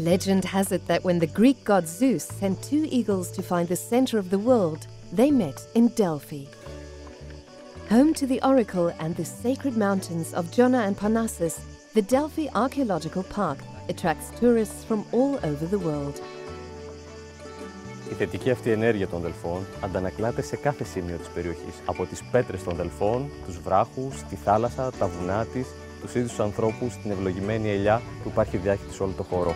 Legend has it that when the Greek god Zeus sent two eagles to find the center of the world, they met in Delphi. Home to the oracle and the sacred mountains of Giona and Parnassus, the Delphi Archaeological Park attracts tourists from all over the world. Η θετική αυτή ενέργεια των Δελφών αντανακλάται σε κάθε σημείο της περιοχής, από τις πέτρες των Δελφών, τους βράχους, τη θάλασσα, τα βουνά της, τους ίδιους τους ανθρώπους, την ευλογημένη ελιά που υπάρχει διάχυτη σε όλο το χώρο.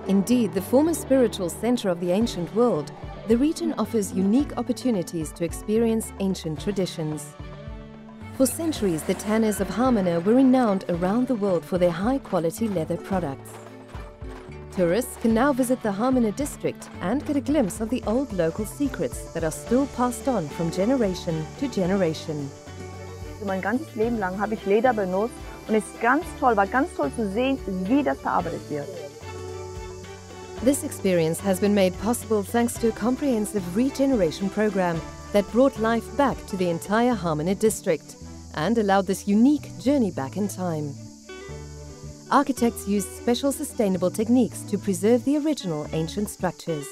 Indeed, the former spiritual center of the ancient world, the region offers unique opportunities to experience ancient traditions. For centuries, the tanners of Hamana were renowned around the world for their high-quality leather products. Tourists can now visit the Hamana district and get a glimpse of the old local secrets that are still passed on from generation to generation. Mein ganzes Leben lang habe ich Leder benutzt und es ist war ganz toll zu sehen, wie das verarbeitet wird. This experience has been made possible thanks to a comprehensive regeneration program that brought life back to the entire Hamana district and allowed this unique journey back in time. Architects used special sustainable techniques to preserve the original ancient structures.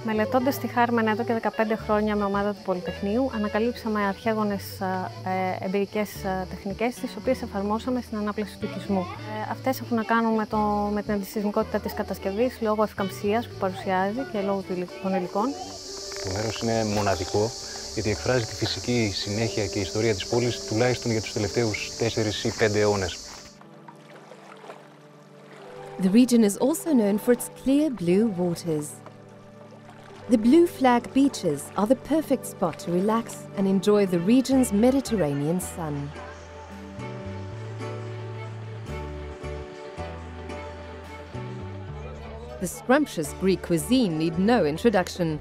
Μελετώντας τη Χάρμανα εδώ και 15 χρόνια με ομάδα του Πολυτεχνείου, ανακαλύψαμε αρχαίγονες εμπειρικές τεχνικές, τις οποίες εφαρμόσαμε στην ανάπλαση του οικισμού. Αυτές έχουν να κάνουν με την αντισυσμικότητα της κατασκευής, λόγω ευκαμψίας που παρουσιάζει και λόγω των υλικών. Το μέρος είναι μοναδικό, γιατί εκφράζει τη φυσική συνέχεια και ιστορία της πόλης, τουλάχιστον για τους τελευταίους 4 ή 5 αιώνες. The region is also known for its clear blue waters. The Blue Flag beaches are the perfect spot to relax and enjoy the region's Mediterranean sun. The scrumptious Greek cuisine need no introduction.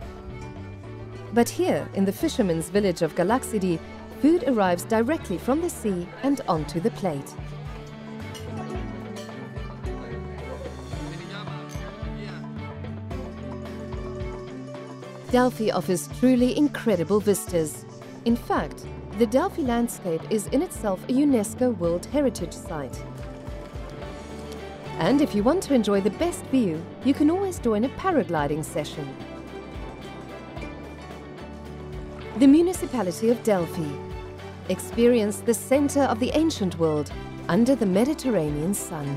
But here, in the fishermen's village of Galaxidi, food arrives directly from the sea and onto the plate. Delphi offers truly incredible vistas. In fact, the Delphi landscape is in itself a UNESCO World Heritage Site. And if you want to enjoy the best view, you can always join a paragliding session. The municipality of Delphi. Experience the center of the ancient world under the Mediterranean sun.